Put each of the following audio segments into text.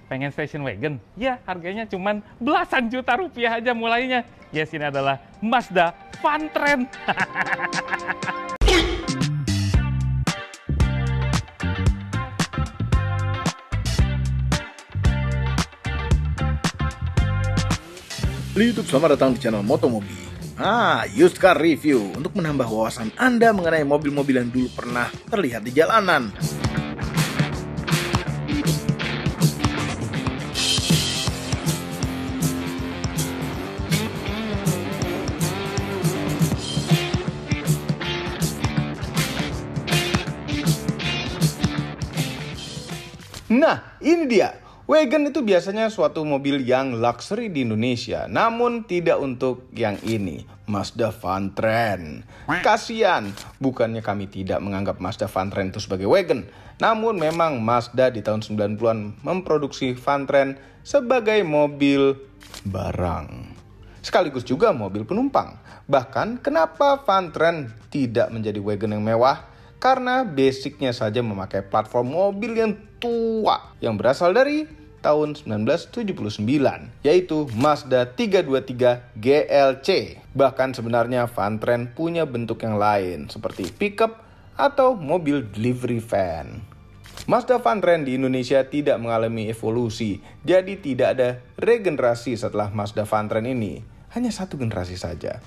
Pengen station wagon? Ya, harganya cuman belasan juta rupiah aja mulainya. Yes, ini adalah Mazda Fun-Trend. YouTube, selamat datang di channel Motomobi. Used car review untuk menambah wawasan Anda mengenai mobil-mobil yang dulu pernah terlihat di jalanan. Nah, ini dia. Wagon itu biasanya suatu mobil yang luxury di Indonesia, namun tidak untuk yang ini, Mazda Fun-Trend. Kasian, bukannya kami tidak menganggap Mazda Fun-Trend itu sebagai wagon, namun memang Mazda di tahun 90-an memproduksi Fun-Trend sebagai mobil barang, sekaligus juga mobil penumpang. Bahkan, kenapa Fun-Trend tidak menjadi wagon yang mewah? Karena basicnya saja memakai platform mobil yang tua yang berasal dari tahun 1979, yaitu Mazda 323 GLC. Bahkan sebenarnya Fun-Trend punya bentuk yang lain seperti pickup atau mobil delivery van. Mazda Fun-Trend di Indonesia tidak mengalami evolusi, jadi tidak ada regenerasi setelah Mazda Fun-Trend ini. Hanya satu generasi saja.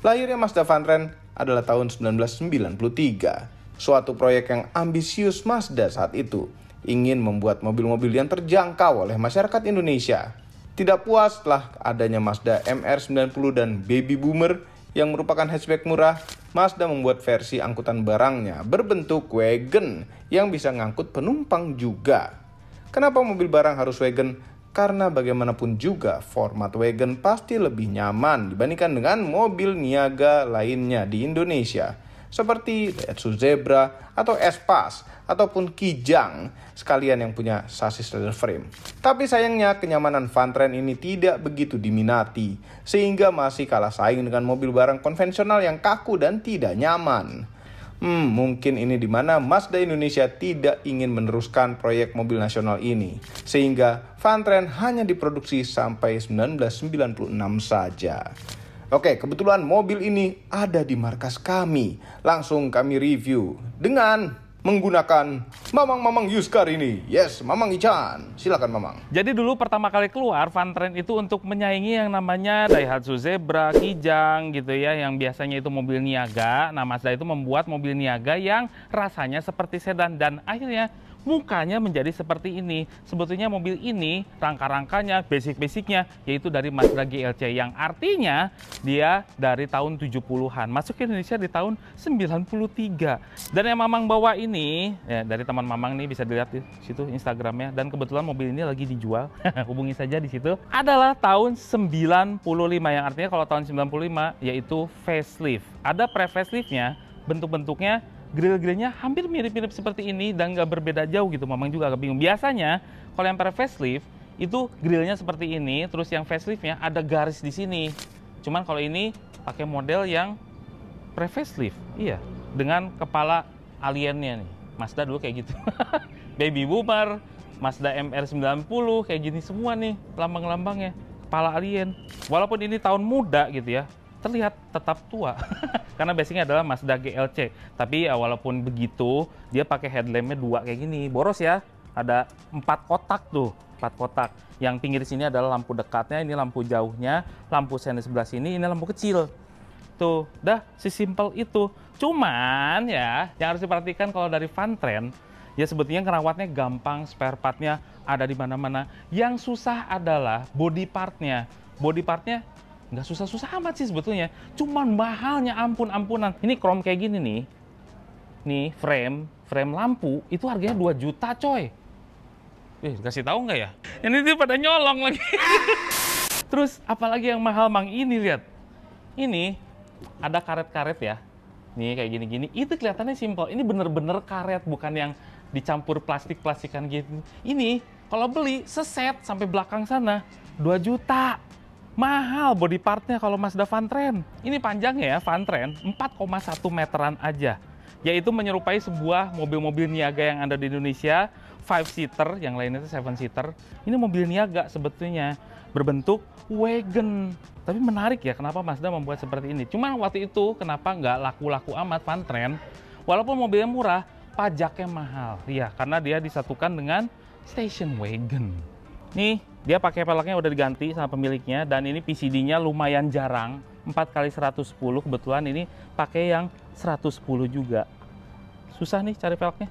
Lahirnya Mazda Fun-Trend adalah tahun 1993. Suatu proyek yang ambisius Mazda saat itu, ingin membuat mobil-mobil yang terjangkau oleh masyarakat Indonesia. Tidak puas setelah adanya Mazda MR-90 dan Baby Boomer yang merupakan hatchback murah, Mazda membuat versi angkutan barangnya berbentuk wagon yang bisa ngangkut penumpang juga. Kenapa mobil barang harus wagon? Karena bagaimanapun juga format wagon pasti lebih nyaman dibandingkan dengan mobil niaga lainnya di Indonesia, seperti Daihatsu Zebra atau Espas ataupun Kijang, sekalian yang punya sasis leather frame. Tapi sayangnya kenyamanan Fun-Trend ini tidak begitu diminati, sehingga masih kalah saing dengan mobil barang konvensional yang kaku dan tidak nyaman. Mungkin ini dimana Mazda Indonesia tidak ingin meneruskan proyek mobil nasional ini, sehingga Fun-Trend hanya diproduksi sampai 1996 saja. Oke, kebetulan mobil ini ada di markas kami. Langsung kami review dengan menggunakan Mamang used car ini. Yes, Mamang Ican. Silakan Mamang. Jadi dulu pertama kali keluar Fun-Trend itu untuk menyaingi yang namanya Daihatsu Zebra, Kijang gitu ya, yang biasanya itu mobil niaga. Nah, Mazda itu membuat mobil niaga yang rasanya seperti sedan dan akhirnya mukanya menjadi seperti ini. Sebetulnya mobil ini rangka-rangkanya, basic-basicnya yaitu dari Mazda GLC yang artinya dia dari tahun 70-an. Masuk ke Indonesia di tahun 93. Dan yang Mamang bawa ini, ya dari teman Mamang nih bisa dilihat di situ Instagramnya. Dan kebetulan mobil ini lagi dijual, hubungi saja di situ. Adalah tahun 95 yang artinya kalau tahun 95 yaitu facelift. Ada pre-faceliftnya, bentuk-bentuknya grill-grillnya hampir mirip-mirip seperti ini dan nggak berbeda jauh gitu. Mamang juga agak bingung. Biasanya kalau yang pre-facelift itu grillnya seperti ini, terus yang faceliftnya ada garis di sini. Cuman kalau ini pakai model yang pre-facelift, iya, dengan kepala aliennya nih. Mazda dulu kayak gitu. Baby Boomer, Mazda MR-90 kayak gini semua nih lambang-lambangnya, kepala alien. Walaupun ini tahun muda gitu ya, terlihat tetap tua karena basicnya adalah Mazda GLC. Tapi ya walaupun begitu dia pakai headlampnya dua kayak gini, boros ya. Ada 4 kotak tuh, 4 kotak. Yang pinggir sini adalah lampu dekatnya, ini lampu jauhnya, lampu sen di sebelah sini, ini lampu kecil. Tuh, dah sesimpel itu. Cuman ya yang harus diperhatikan kalau dari Fun-Trend ya sebetulnya ngerawatnya gampang, spare partnya ada di mana-mana. Yang susah adalah body partnya. Body partnya nggak susah-susah amat sih sebetulnya, cuman mahalnya ampun-ampunan. Ini chrome kayak gini nih frame lampu itu harganya 2 juta coy. Kasih tahu nggak ya? Ini dia pada nyolong lagi. Terus apalagi yang mahal Mang, ini lihat, ini ada karet-karet ya, nih kayak gini-gini. Itu kelihatannya simpel, ini bener-bener karet, bukan yang dicampur plastik-plastikan gitu. Ini kalau beli seset sampai belakang sana 2 juta. Mahal body partnya kalau Mazda Fun-Trend. Ini panjangnya ya Fun-Trend 4,1 meteran aja. Yaitu menyerupai sebuah mobil-mobil niaga yang ada di Indonesia. 5-seater, yang lainnya itu 7-seater. Ini mobil niaga sebetulnya, berbentuk wagon. Tapi menarik ya, kenapa Mazda membuat seperti ini. Cuma waktu itu, kenapa nggak laku-laku amat Van Trend? Walaupun mobilnya murah, pajaknya mahal. Iya, karena dia disatukan dengan station wagon. Nih, dia pakai peleknya udah diganti sama pemiliknya, dan ini PCD-nya lumayan jarang, 4x110. Kebetulan ini pakai yang 110 juga. Susah nih cari velgnya.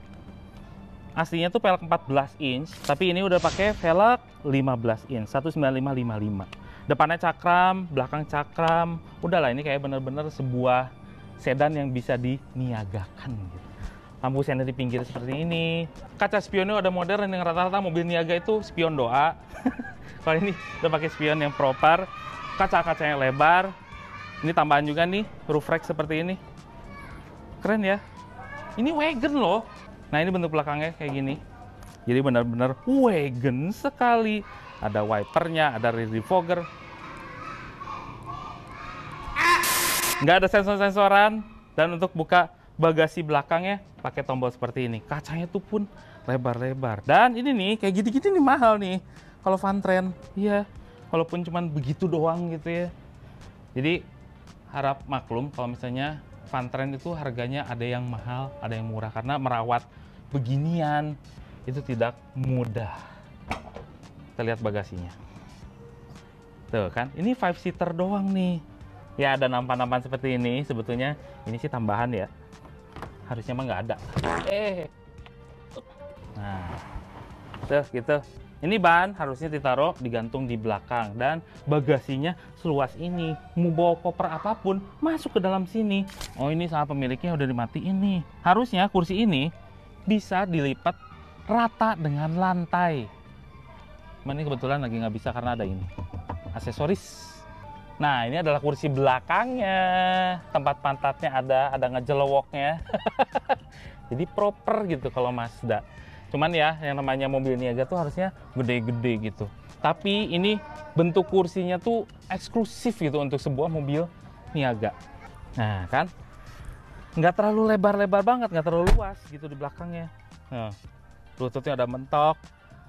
Aslinya tuh velg 14 inch, tapi ini udah pakai velg 15 inch, 195/55. Depannya cakram, belakang cakram. Udahlah, ini kayak bener-bener sebuah sedan yang bisa diniagakan gitu. Lampu senter di pinggir seperti ini. Kaca spionnya udah modern, yang rata-rata mobil niaga itu spion doa. Kalau ini udah pakai spion yang proper. Kaca-kacanya lebar. Ini tambahan juga nih, roof rack seperti ini. Keren ya. Ini wagon loh. Nah, ini bentuk belakangnya kayak gini. Jadi benar-benar wagon sekali. Ada wipernya, ada rear defogger. Nggak ada sensor-sensoran. Dan untuk buka bagasi belakangnya pakai tombol seperti ini. Kacanya tuh pun lebar-lebar. Dan ini nih, kayak gini-gini nih mahal nih. Kalau Van Trend, iya. Walaupun cuman begitu doang gitu ya. Jadi, harap maklum kalau misalnya Van Trend itu harganya ada yang mahal, ada yang murah. Karena merawat beginian itu tidak mudah. Kita lihat bagasinya. Tuh kan, ini 5-seater doang nih. Ya ada nampan-nampan seperti ini. Sebetulnya ini sih tambahan ya. Harusnya mah nggak ada. Nah, tuh gitu. Ini ban harusnya ditaruh digantung di belakang, dan bagasinya seluas ini. Mau bawa koper apapun masuk ke dalam sini. Oh, ini sama pemiliknya udah dimatiin nih. Harusnya kursi ini bisa dilipat rata dengan lantai. Cuman ini kebetulan lagi nggak bisa karena ada ini aksesoris. Nah, ini adalah kursi belakangnya. Tempat pantatnya ada ngejelowoknya. Jadi proper gitu kalau Mazda. Cuman ya, yang namanya mobil niaga tuh harusnya gede-gede gitu. Tapi ini bentuk kursinya tuh eksklusif gitu untuk sebuah mobil niaga. Nah kan, nggak terlalu lebar-lebar banget, nggak terlalu luas gitu di belakangnya. Nah, lututnya ada mentok,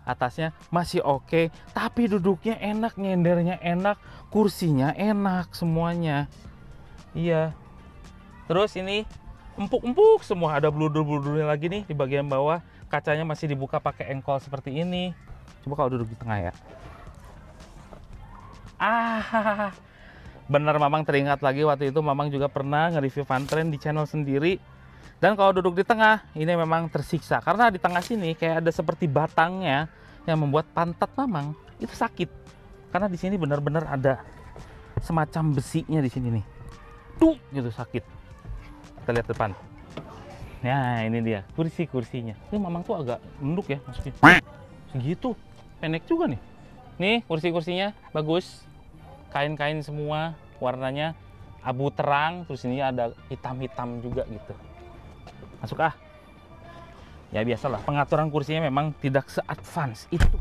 atasnya masih oke, tapi duduknya enak, nyendernya enak, kursinya enak semuanya. Iya. Terus ini empuk-empuk semua, ada bludur-bludurnya lagi nih di bagian bawah. Kacanya masih dibuka pakai engkol seperti ini. Coba kalau duduk di tengah ya. Bener, Mamang teringat lagi waktu itu Mamang juga pernah nge-review Van Trend di channel sendiri. Dan kalau duduk di tengah, ini memang tersiksa. Karena di tengah sini kayak ada seperti batangnya yang membuat pantat Mamang itu sakit. Karena di sini benar-benar ada semacam besinya di sini nih. Tuh, gitu sakit. Kita lihat depan. Nah, ini dia kursinya. Ini Mamang tuh agak nunduk ya maksudnya. Segitu. Pendek juga nih. Nih, kursi-kursinya bagus. Kain-kain semua, warnanya abu terang, terus ini ada hitam-hitam juga gitu. Masuk ah. Ya biasalah, pengaturan kursinya memang tidak se-advance itu.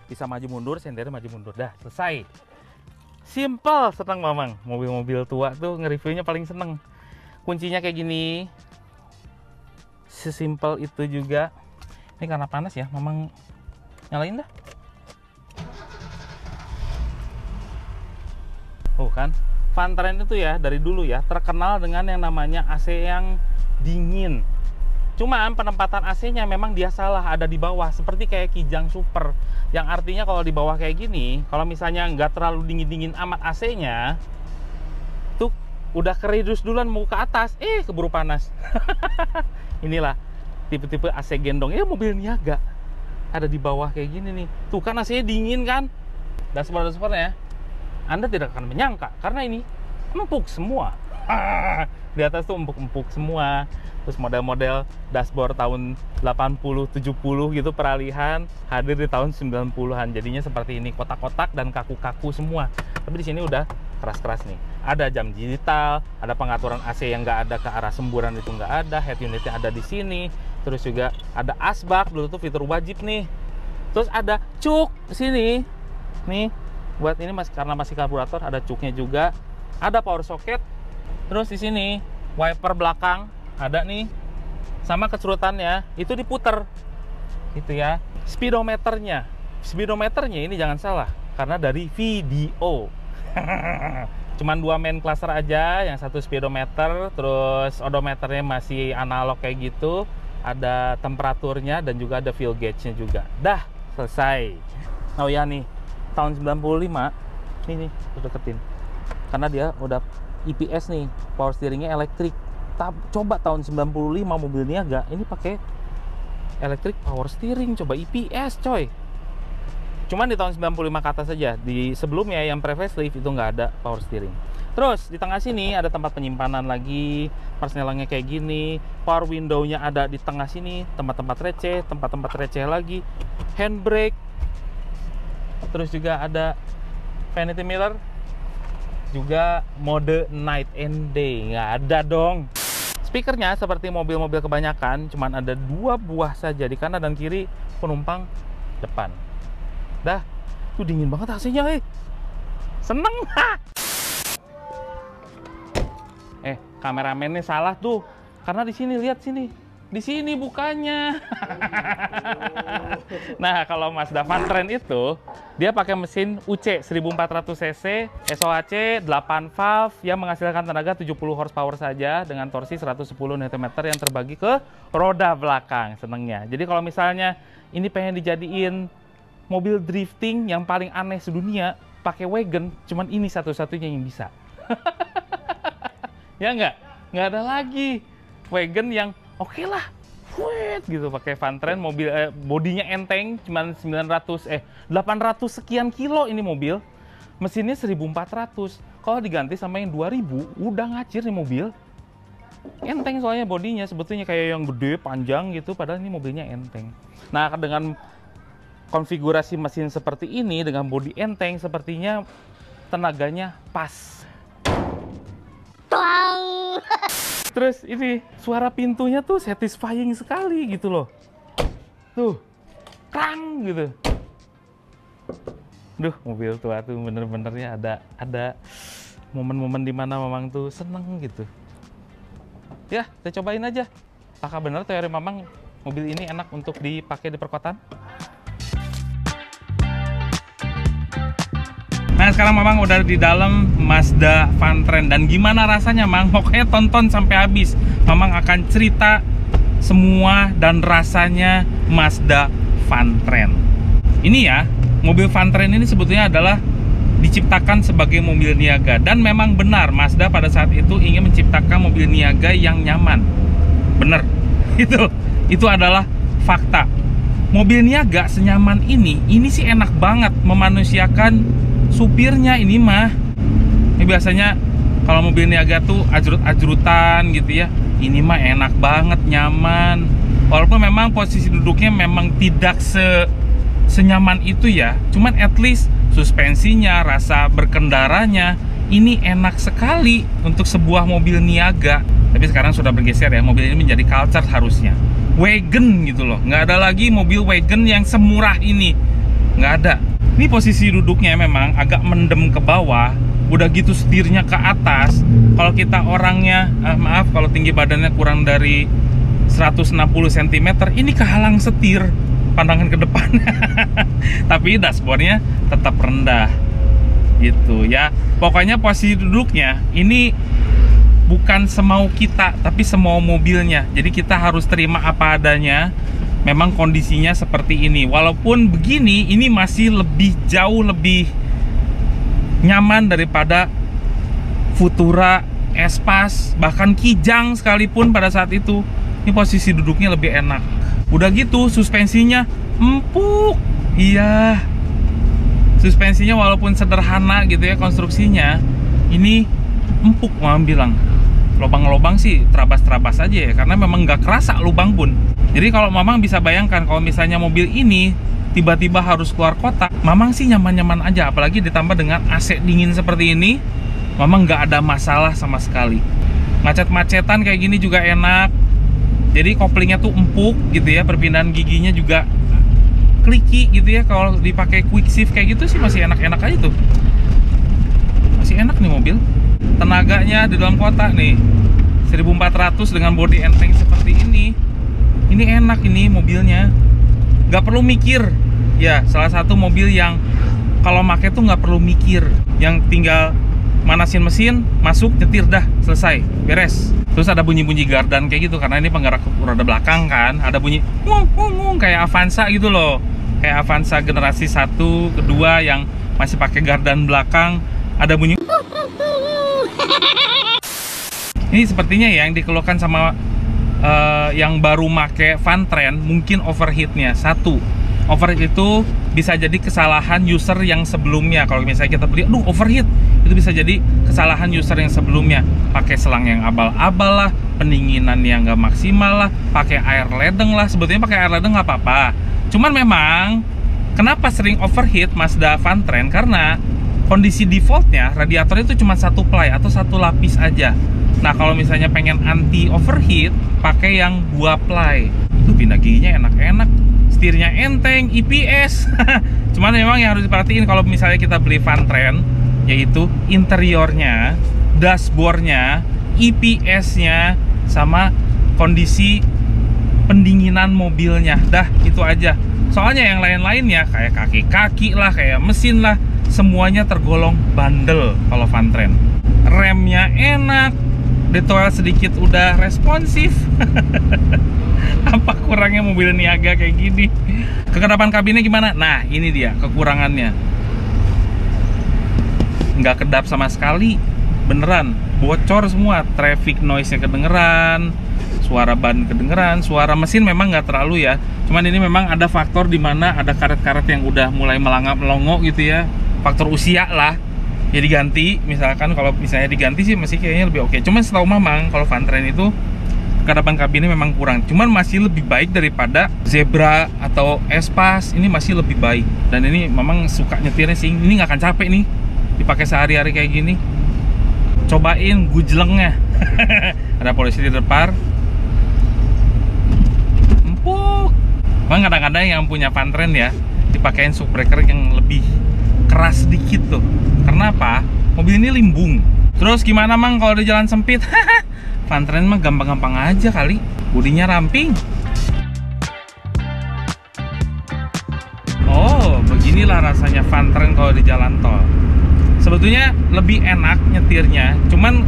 Bisa maju mundur, sendernya maju mundur. Dah, selesai. Simple, senang Mamang. Mobil-mobil tua tuh nge-reviewnya paling seneng. Kuncinya kayak gini. Sesimpel itu juga. Ini karena panas ya, Mamang nyalain dah. Oh kan, Van Trend itu ya dari dulu ya terkenal dengan yang namanya AC yang dingin. Cuman penempatan AC-nya memang dia salah, ada di bawah, seperti kayak Kijang Super. Yang artinya kalau di bawah kayak gini, kalau misalnya nggak terlalu dingin-dingin amat AC-nya, tuh udah keridus duluan mau ke atas, keburu panas. Inilah tipe-tipe AC gendong, mobil niaga. Ada di bawah kayak gini nih. Tuh kan AC-nya dingin kan? Dashboard-dashboardnya, Anda tidak akan menyangka, karena ini empuk semua. Di atas tuh empuk-empuk semua. Terus model-model dashboard tahun 80-70 gitu peralihan hadir di tahun 90-an. Jadinya seperti ini, kotak-kotak dan kaku-kaku semua. Tapi di sini udah keras-keras nih. Ada jam digital, ada pengaturan AC yang nggak ada ke arah semburan itu nggak ada, head unitnya ada di sini. Terus juga ada asbak, dulu tuh fitur wajib nih. Terus ada cuk di sini. Nih, buat ini karena masih karburator, ada cuknya juga. Ada power socket. Terus di sini wiper belakang ada nih, sama kecerutannya itu diputer. Itu ya. Speedometernya ini jangan salah, karena dari video. Cuman 2 main cluster aja, yang satu speedometer, terus odometernya masih analog kayak gitu, ada temperaturnya dan juga ada fuel gauge-nya juga. Dah, selesai. Oh ya nih, tahun 95, ini udah deketin. Karena dia udah EPS nih, power steeringnya elektrik. Coba tahun 95 mobil niaga, ini pakai electric power steering, coba EPS coy. Cuman di tahun 95 ke atas saja. Di sebelumnya yang pre-facelift itu nggak ada power steering. Terus di tengah sini ada tempat penyimpanan lagi, persnelangnya kayak gini, power window-nya ada di tengah sini, tempat-tempat receh lagi, handbrake. Terus juga ada vanity mirror, juga mode night and day, nggak ada dong. Speakernya seperti mobil-mobil kebanyakan, cuman ada 2 buah saja di kanan dan kiri penumpang depan. Dah, tuh dingin banget AC-nya, seneng. Kameramennya salah tuh, karena di sini lihat sini, di sini bukannya. Nah, kalau Mazda Fun-Trend itu dia pakai mesin UC 1400 cc, SOHC 8 valve yang menghasilkan tenaga 70 horsepower saja dengan torsi 110 Nm yang terbagi ke roda belakang. Senengnya. Jadi kalau misalnya ini pengen dijadiin mobil drifting yang paling aneh sedunia, pakai wagon, cuman ini satu-satunya yang bisa. Ya nggak ada lagi wagon yang oke lah, gitu pakai Fun-Trend, mobil bodinya enteng, cuman 800 sekian kilo ini mobil, mesinnya 1400. Kalau diganti sama yang 2000, udah ngacir nih mobil. Enteng soalnya bodinya, sebetulnya kayak yang gede panjang gitu, padahal ini mobilnya enteng. Nah, dengan konfigurasi mesin seperti ini dengan bodi enteng, sepertinya tenaganya pas. Terus ini suara pintunya tuh satisfying sekali gitu loh. Tuh, krang gitu. Duh, mobil tua tuh bener-benernya ada momen-momen dimana Mamang tuh seneng gitu. Ya, saya cobain aja. Apakah benar teori Mamang mobil ini enak untuk dipakai di perkotaan? Nah, sekarang Mamang udah di dalam Mazda Fun-Trend. Dan gimana rasanya, Mang? Pokoknya tonton sampai habis. Mamang akan cerita semua dan rasanya Mazda Fun-Trend. Ini ya, mobil Fun-Trend ini sebetulnya adalah diciptakan sebagai mobil niaga. Dan memang benar, Mazda pada saat itu ingin menciptakan mobil niaga yang nyaman. Bener. Itu adalah fakta. Mobil niaga senyaman ini sih enak banget memanusiakan supirnya ini mah. Ini biasanya kalau mobil niaga tuh ajrut-ajrutan gitu ya. Ini mah enak banget, nyaman. Walaupun memang posisi duduknya memang tidak senyaman itu ya. Cuman at least suspensinya, rasa berkendaranya ini enak sekali untuk sebuah mobil niaga. Tapi sekarang sudah bergeser ya, mobil ini menjadi culture harusnya. Wagon gitu loh. Nggak ada lagi mobil wagon yang semurah ini. Nggak ada. Ini posisi duduknya memang agak mendem ke bawah, udah gitu setirnya ke atas. Kalau kita orangnya, maaf kalau tinggi badannya kurang dari 160 cm, ini kehalang setir pandangan ke depan. Tapi dashboardnya tetap rendah, gitu ya. Pokoknya posisi duduknya ini bukan semau kita, tapi semau mobilnya. Jadi kita harus terima apa adanya. Memang kondisinya seperti ini. Walaupun begini, ini masih jauh lebih nyaman daripada Futura, Espas, bahkan Kijang sekalipun pada saat itu. Ini posisi duduknya lebih enak. Udah gitu, suspensinya empuk. Iya. Suspensinya walaupun sederhana gitu ya konstruksinya, ini empuk, Mamang bilang. Lubang-lubang sih terabas-terabas aja ya, karena memang nggak kerasa lubang pun. Jadi kalau Mamang bisa bayangkan kalau misalnya mobil ini tiba-tiba harus keluar kota, Mamang sih nyaman-nyaman aja. Apalagi ditambah dengan AC dingin seperti ini, Mamang nggak ada masalah sama sekali. Macet-macetan kayak gini juga enak. Jadi koplingnya tuh empuk gitu ya, perpindahan giginya juga kliki gitu ya. Kalau dipakai quick shift kayak gitu sih masih enak-enak aja tuh. Masih enak nih mobil. Tenaganya di dalam kota nih 1400 dengan bodi enteng seperti ini enak ini mobilnya. nggak perlu mikir. Ya, salah satu mobil yang kalau pakai tuh nggak perlu mikir, yang tinggal manasin mesin, masuk, nyetir, dah, selesai, beres. Terus ada bunyi-bunyi gardan kayak gitu, karena ini penggerak roda belakang kan, ada bunyi ngung, ngung, ngung, kayak Avanza gitu loh. Kayak Avanza generasi 1, kedua yang masih pakai gardan belakang, ada bunyi. Ini sepertinya ya yang dikeluhkan sama yang baru make Van Trend, mungkin overheatnya. Satu, overheat itu bisa jadi kesalahan user yang sebelumnya. Kalau misalnya kita beli, aduh overheat, itu bisa jadi kesalahan user yang sebelumnya. Pakai selang yang abal-abal lah, pendinginan yang nggak maksimal lah, pakai air ledeng lah. Sebetulnya pakai air ledeng nggak apa-apa. Cuman memang kenapa sering overheat Mazda Van Trend? Karena kondisi defaultnya radiator itu cuma satu ply atau satu lapis aja. Nah, kalau misalnya pengen anti overheat, pakai yang 2 ply. Itu pindah giginya enak-enak, setirnya enteng, IPS. Cuman memang yang harus diperhatiin kalau misalnya kita beli Van Trend, yaitu interiornya, dashboardnya, IPS-nya, sama kondisi pendinginan mobilnya. Dah, itu aja. Soalnya yang lain-lainnya kayak kaki-kaki lah, kayak mesin lah, semuanya tergolong bandel kalau Van Trend. Remnya enak, detail sedikit udah responsif. Apa kurangnya mobil niaga kayak gini? Kekedapan kabinnya gimana? Nah, ini dia kekurangannya. Nggak kedap sama sekali, beneran bocor semua. Traffic noise-nya kedengeran, suara ban kedengeran, suara mesin memang nggak terlalu ya. Cuman ini memang ada faktor dimana ada karet-karet yang udah mulai melangap-melongo gitu ya. Faktor usia lah. Ya diganti, misalkan kalau misalnya diganti sih masih kayaknya lebih oke. Cuman setahu Mamang kalau Van Trend itu kedepan kabinnya memang kurang. Cuman masih lebih baik daripada Zebra atau Espas. Ini masih lebih baik. Dan ini Mamang suka nyetirnya sih. Ini nggak akan capek nih dipakai sehari-hari kayak gini. Cobain gujlengnya. Ada polisi di depan. Empuk. Memang kadang-kadang yang punya Van Trend ya dipakein shockbreaker yang lebih keras sedikit tuh. Karena apa? Mobil ini limbung. Terus gimana Mang kalau di jalan sempit? Van Trend mah gampang-gampang aja kali. Bodinya ramping. Oh, beginilah rasanya Van Trend kalau di jalan tol. Sebetulnya lebih enak nyetirnya. Cuman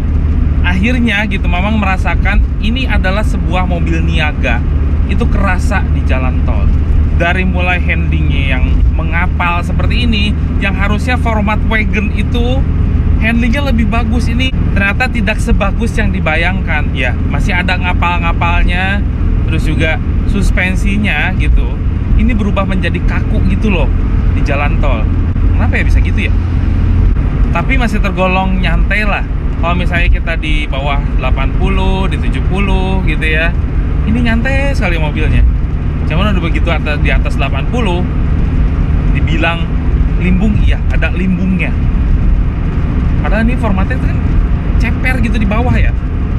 akhirnya gitu Mamang merasakan ini adalah sebuah mobil niaga. Itu kerasa di jalan tol. Dari mulai handlingnya yang mengapal seperti ini, yang harusnya format wagon itu handlingnya lebih bagus, ini ternyata tidak sebagus yang dibayangkan. Ya, masih ada ngapal-ngapalnya. Terus juga suspensinya gitu, ini berubah menjadi kaku gitu loh di jalan tol. Kenapa ya bisa gitu ya? Tapi masih tergolong nyantai lah. Kalau misalnya kita di bawah 80, di 70 gitu ya, ini nyantai sekali mobilnya. Cuman udah begitu di atas 80 dibilang limbung, iya ada limbungnya. Padahal ini formatnya kan ceper gitu di bawah ya.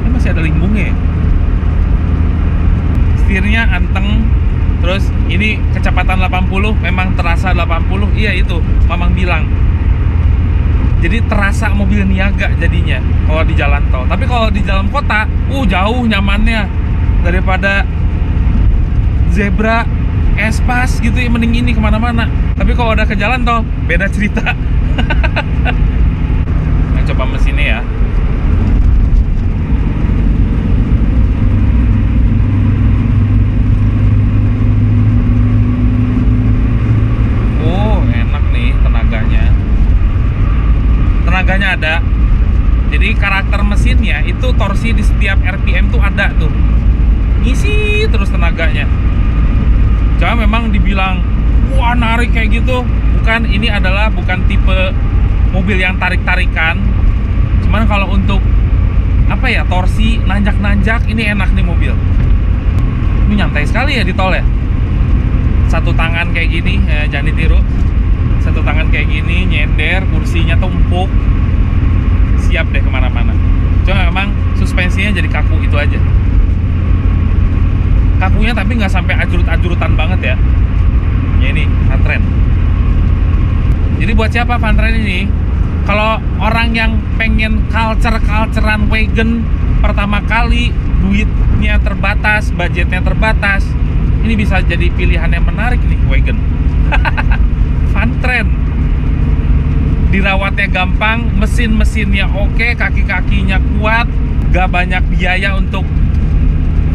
Ini masih ada limbungnya. Setirnya anteng. Terus ini kecepatan 80 memang terasa 80. Iya itu Mamang bilang. Jadi terasa mobil niaga jadinya kalau di jalan tol. Tapi kalau di dalam kota, jauh nyamannya daripada Zebra, Espas gitu ya, mending ini kemana-mana. Tapi kalau udah ke jalan tol, beda cerita. Nah, coba mesinnya ya. Oh, enak nih tenaganya. Tenaganya ada. Jadi karakter mesinnya itu torsi di setiap RPM tuh ada tuh. Ngisi terus tenaganya. Jangan memang dibilang wah narik kayak gitu, bukan. Ini adalah bukan tipe mobil yang tarik-tarikan. Cuman kalau untuk apa ya, torsi nanjak-nanjak, ini enak nih mobil. Ini nyantai sekali ya di tol ya. Satu tangan kayak gini, jangan ditiru. Satu tangan kayak gini nyender, kursinya tuh empuk, siap deh kemana-mana. Cuma memang suspensinya jadi kaku itu aja. Kakunya tapi nggak sampai ajurut-ajurutan banget ya. Ya ini Van Trend. Jadi buat siapa Van Trend ini? Kalau orang yang pengen culture-culturean wagon pertama kali, duitnya terbatas, budgetnya terbatas, Ini bisa jadi pilihan yang menarik nih, wagon. Fun Trend. Dirawatnya gampang, mesin-mesinnya oke, kaki-kakinya kuat, gak banyak biaya untuk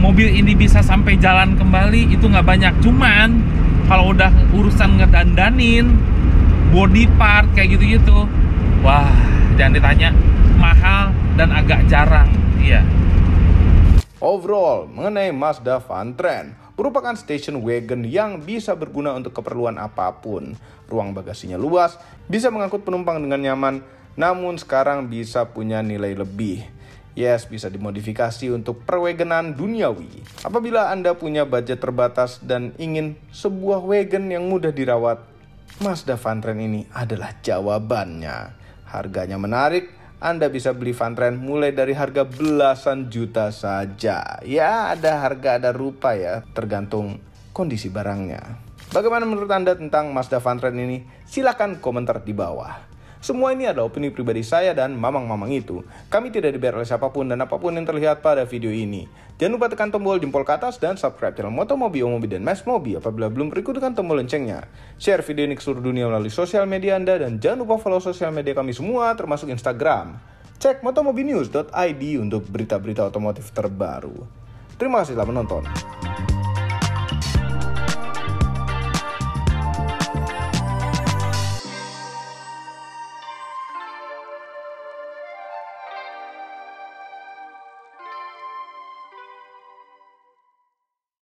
mobil ini bisa sampai jalan kembali, itu nggak banyak. Cuman kalau udah urusan ngedandanin, body part kayak gitu-gitu, wah jangan ditanya, mahal dan agak jarang. Iya. Overall, mengenai Mazda Fun Trend, merupakan station wagon yang bisa berguna untuk keperluan apapun. Ruang bagasinya luas, bisa mengangkut penumpang dengan nyaman, namun sekarang bisa punya nilai lebih. Yes, bisa dimodifikasi untuk perwagonan duniawi. Apabila Anda punya budget terbatas dan ingin sebuah wagon yang mudah dirawat, Mazda Fun Trend ini adalah jawabannya. Harganya menarik, Anda bisa beli Fun Trend mulai dari harga belasan juta saja. Ya, ada harga ada rupa ya, tergantung kondisi barangnya. Bagaimana menurut Anda tentang Mazda Fun Trend ini? Silahkan komentar di bawah. Semua ini adalah opini pribadi saya dan mamang-mamang itu. Kami tidak dibayar oleh siapapun dan apapun yang terlihat pada video ini. Jangan lupa tekan tombol jempol ke atas dan subscribe channel Motomobi, Omobi, dan Mas Mobi apabila belum berikut tekan tombol loncengnya. Share video ini ke seluruh dunia melalui sosial media Anda dan jangan lupa follow sosial media kami semua termasuk Instagram. Cek motomobinews.id untuk berita-berita otomotif terbaru. Terima kasih telah menonton.